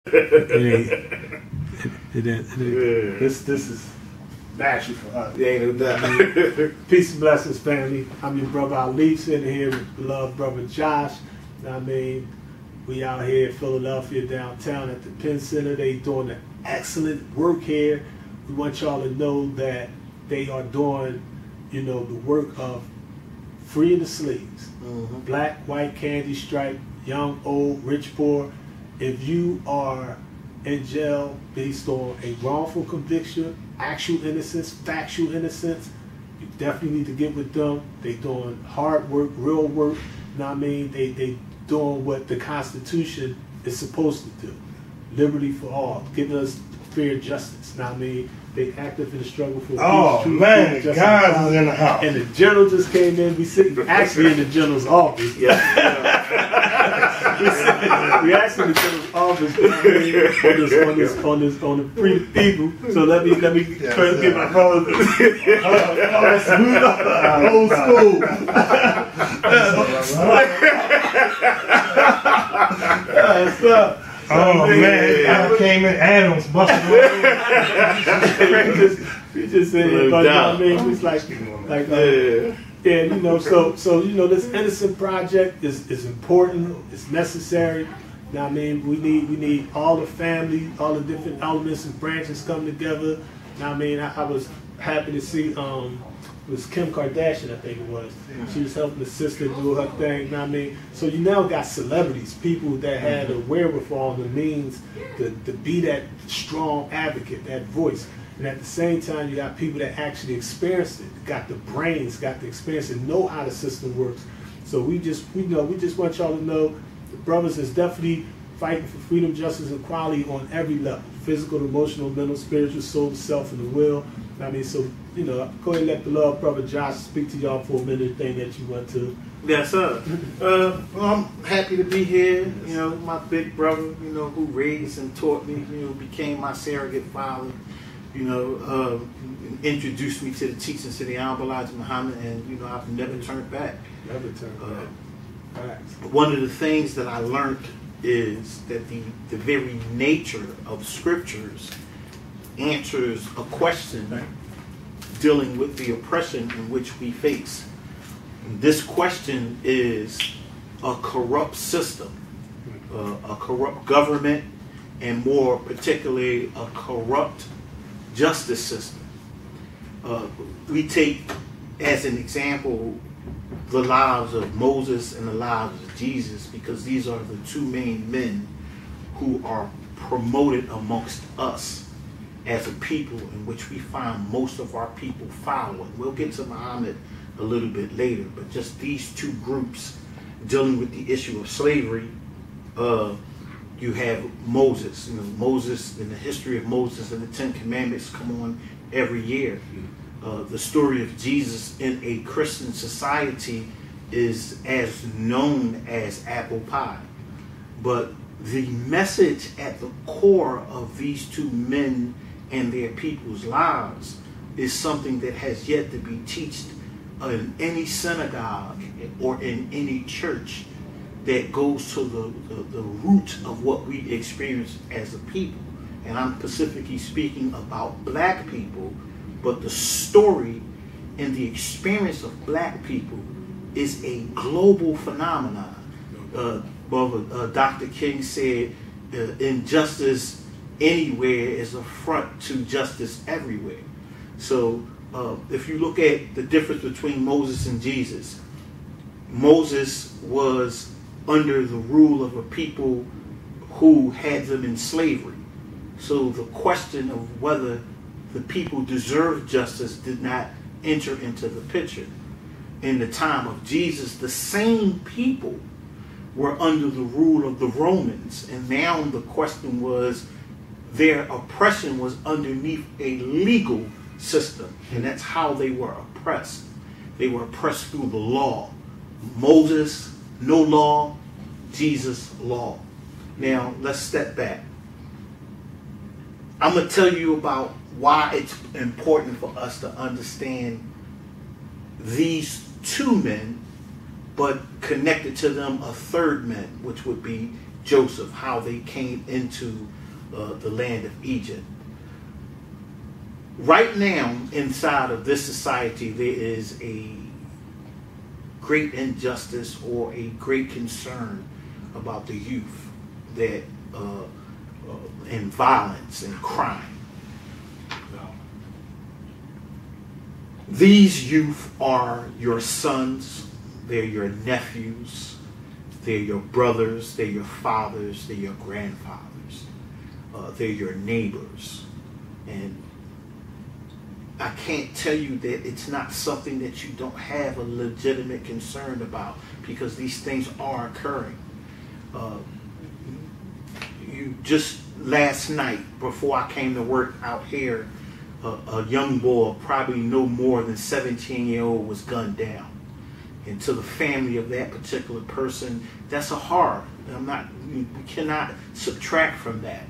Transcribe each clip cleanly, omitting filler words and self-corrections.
This is natural for us. Peace and blessings, family. I'm your brother Ali, sitting here with beloved brother Josh. I mean, we out here in Philadelphia downtown at the Penn Center. They doing an excellent work here. We want y'all to know that they are doing, the work of freeing the slaves. Black, white, candy stripe, young, old, rich, poor. If you are in jail based on a wrongful conviction, actual innocence, factual innocence, you definitely need to get with them. They doing hard work, real work. They doing what the Constitution is supposed to do. Liberty for all, giving us fair justice. They active in the struggle for peace, truth, man, justice, guys is in the house. And the general just came in. We sitting actually in the general's office. We actually in the general's office on the free people. So let me try to get my colors. Old school. What's up? Oh man, I came in Adams busting we just said, it's like so this innocent project is important, it's necessary. Now we need all the family, all the different elements and branches come together. Now I was happy to see it was Kim Kardashian, I think it was. She was helping the sister do her thing. So you now got celebrities, people that had the wherewithal, the means to be that strong advocate, that voice. And at the same time, you got people that actually experienced it, got the brains, got the experience, and know how the system works. So we just want y'all to know the brothers is definitely fighting for freedom, justice, and equality on every level: physical, emotional, mental, spiritual, soul, the self, and the will. So go ahead and let the love brother Josh speak to y'all for a minute. Thing that you want to. Yes, sir. Well, I'm happy to be here. My big brother, who raised and taught me, became my surrogate father. Introduced me to the teachings of the Honorable Elijah Muhammad, and I've never turned back. Never turned back. One of the things that I learned is that the very nature of scriptures answers a question dealing with the oppression in which we face. This question is a corrupt system, a corrupt government, and more particularly a corrupt justice system. We take as an example the lives of Moses and the lives of Jesus, because these are the two main men who are promoted amongst us as a people, in which we find most of our people following. We'll get to Muhammad a little bit later, but just these two groups dealing with the issue of slavery. You have Moses. Moses, in the history of Moses and the Ten Commandments come on every year. The story of Jesus in a Christian society is as known as apple pie. But the message at the core of these two men and their people's lives is something that has yet to be taught in any synagogue or in any church, that goes to the root of what we experience as a people. And I'm specifically speaking about black people, but the story and the experience of black people is a global phenomenon. Dr. King said, injustice anywhere is a front to justice everywhere. So if you look at the difference between Moses and Jesus, Moses was under the rule of a people who had them in slavery. So the question of whether the people deserved justice did not enter into the picture. In the time of Jesus, the same people were under the rule of the Romans, and now the question was, their oppression was underneath a legal system, and that's how they were oppressed. They were oppressed through the law. Moses, no law; Jesus, law. Now, let's step back. I'm going to tell you about why it's important for us to understand these two men, but connected to them a third man, which would be Joseph, how they came into the land of Egypt. Right now, inside of this society, there is a great injustice or a great concern about the youth that and violence and crime. These youth are your sons, they're your nephews, they're your brothers, they're your fathers, they're your grandfathers, they're your neighbors. And I can't tell you that it's not something that you don't have a legitimate concern about, because these things are occurring. You just last night, before I came to work out here, a young boy, probably no more than 17-year-old, was gunned down. And to the family of that particular person, that's a horror. We cannot subtract from that.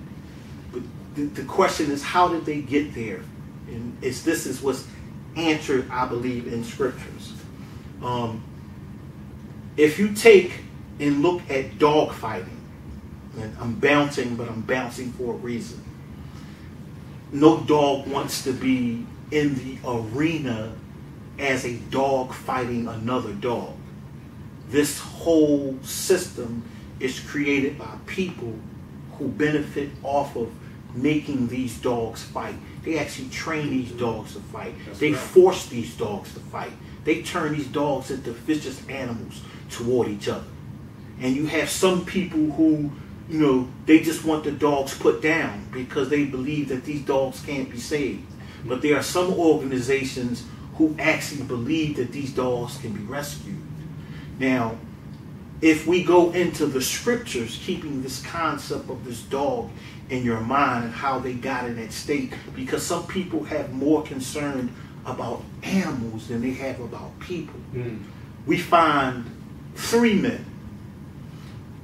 But the question is, how did they get there? And this is what's answered, I believe, in scriptures. If you take and look at dog fighting, and I'm bouncing, but I'm bouncing for a reason. No dog wants to be in the arena as a dog fighting another dog. This whole system is created by people who benefit off of making these dogs fight. They actually train these dogs to fight. They force these dogs to fight. They turn these dogs into vicious animals toward each other. And you have some people who, they just want the dogs put down because they believe that these dogs can't be saved. But there are some organizations who actually believe that these dogs can be rescued. Now, if we go into the scriptures, keeping this concept of this dog in your mind and how they got in that state, because some people have more concern about animals than they have about people. We find 3 men,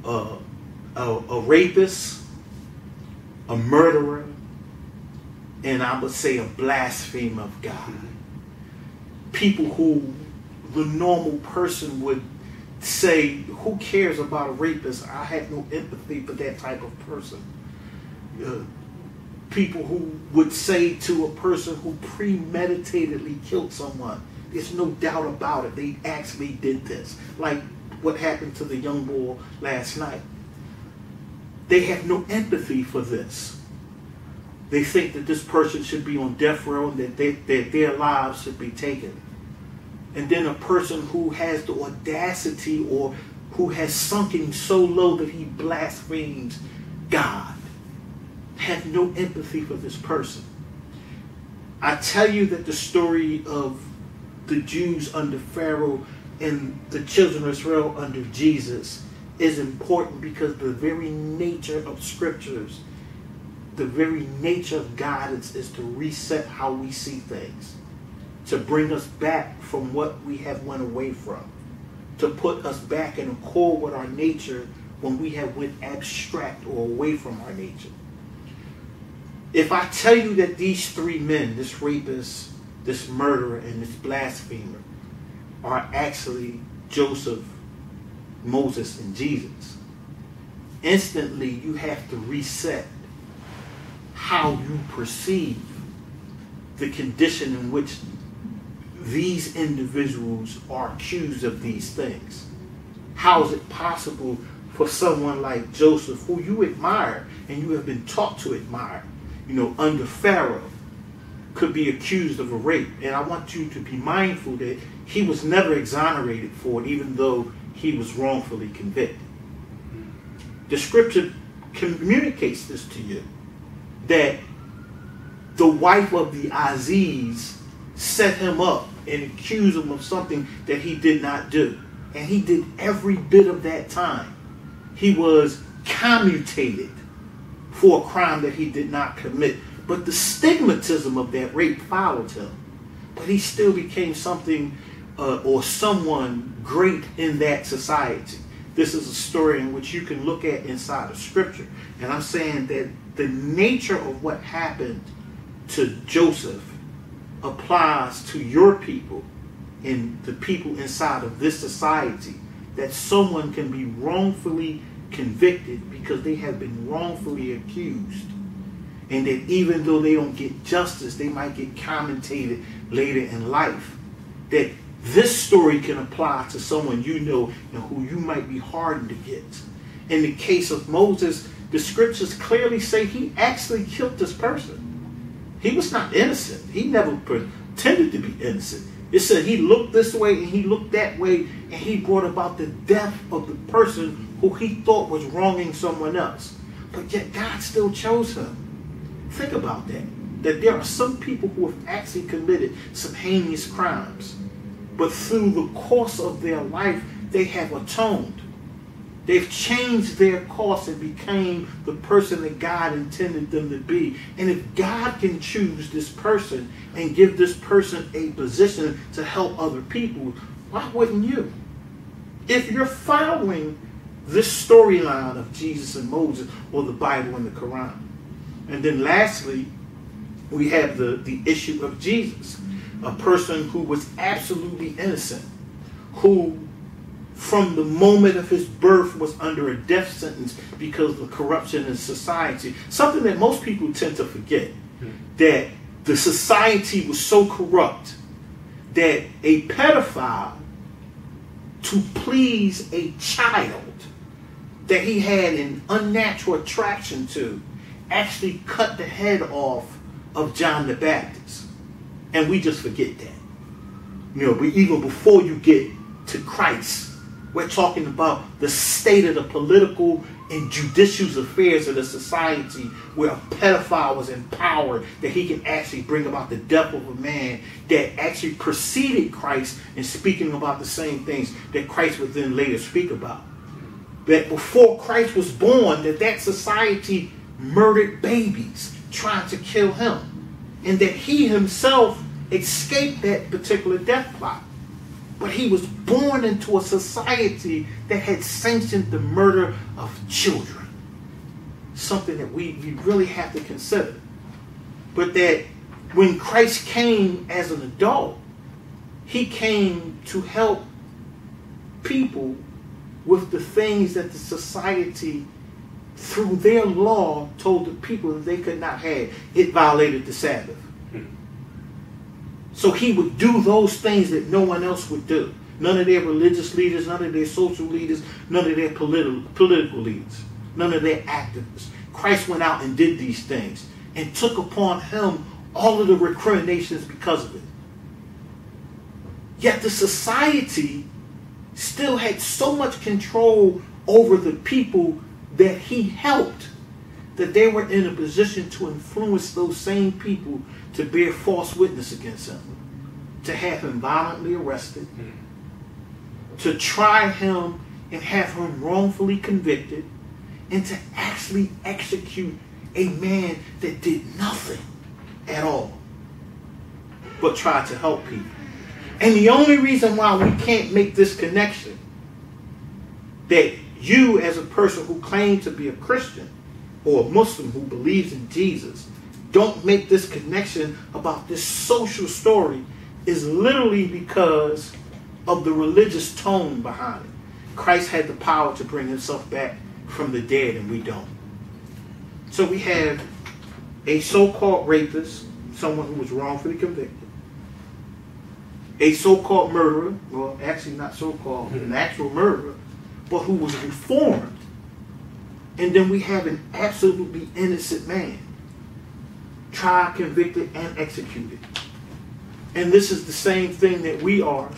a rapist, a murderer, and I would say a blasphemer of God. People who the normal person would say, who cares about a rapist? I have no empathy for that type of person. People who would say to a person who premeditatedly killed someone, there's no doubt about it, they actually did this. Like what happened to the young boy last night. They have no empathy for this. They think that this person should be on death row and that their lives should be taken. And then a person who has the audacity or who has sunken so low that he blasphemes God, have no empathy for this person. I tell you that the story of the Jews under Pharaoh and the children of Israel under Jesus is important, because the very nature of scriptures, the very nature of guidance is to reset how we see things, to bring us back from what we have went away from, to put us back in accord with our nature when we have went abstract or away from our nature. If I tell you that these 3 men, this rapist, this murderer, and this blasphemer, are actually Joseph, Moses, and Jesus, instantly you have to reset how you perceive the condition in which these individuals are accused of these things. How is it possible for someone like Joseph, who you admire and you have been taught to admire, under Pharaoh, could be accused of a rape? And I want you to be mindful that he was never exonerated for it, even though he was wrongfully convicted. The scripture communicates this to you, that the wife of the Aziz set him up and accused him of something that he did not do. And he did every bit of that time. He was commutated for a crime that he did not commit. But the stigmatism of that rape followed him. But he still became something or someone great in that society. This is a story in which you can look at inside of scripture. And I'm saying that the nature of what happened to Joseph applies to your people and the people inside of this society, that someone can be wrongfully convicted because they have been wrongfully accused. And that even though they don't get justice, they might get commentated later in life. That this story can apply to someone you know and who you might be hardened against. In the case of Moses, the scriptures clearly say he actually killed this person. He was not innocent. He never pretended to be innocent. It said he looked this way and he looked that way, and he brought about the death of the person who he thought was wronging someone else. But yet God still chose him. Think about that. That there are some people who have actually committed some heinous crimes, but through the course of their life, they have atoned. They've changed their course and became the person that God intended them to be. And if God can choose this person and give this person a position to help other people, why wouldn't you? If you're following this storyline of Jesus and Moses, or the Bible and the Quran. And then lastly, we have the issue of Jesus, a person who was absolutely innocent, who from the moment of his birth was under a death sentence because of corruption in society. Something that most people tend to forget, that the society was so corrupt that a pedophile, to please a child that he had an unnatural attraction to, actually cut the head off of John the Baptist. And we just forget that. You know, even before you get to Christ, we're talking about the state of the political and judicial affairs of the society, where a pedophile was empowered, that he can actually bring about the death of a man that actually preceded Christ in speaking about the same things that Christ would then later speak about. That before Christ was born, that society murdered babies trying to kill him, and that he himself escaped that particular death plot. But he was born into a society that had sanctioned the murder of children. Something that we really have to consider. But that when Christ came as an adult, he came to help people with the things that the society, through their law, told the people that they could not have. It violated the Sabbath. So he would do those things that no one else would do. None of their religious leaders, none of their social leaders, none of their political leaders, none of their activists. Christ went out and did these things and took upon him all of the recriminations because of it. Yet the society still had so much control over the people that he helped, that they were in a position to influence those same people to bear false witness against him, to have him violently arrested, to try him and have him wrongfully convicted, and to actually execute a man that did nothing at all but try to help people. And the only reason why we can't make this connection, that you as a person who claims to be a Christian or a Muslim who believes in Jesus don't make this connection about this social story, is literally because of the religious tone behind it. Christ had the power to bring himself back from the dead, and we don't. So we have a so-called rapist, someone who was wrongfully convicted, a so-called murderer, well, actually not so-called, an actual murderer, but who was reformed. And then we have an absolutely innocent man, tried, convicted, and executed. And this is the same thing that we are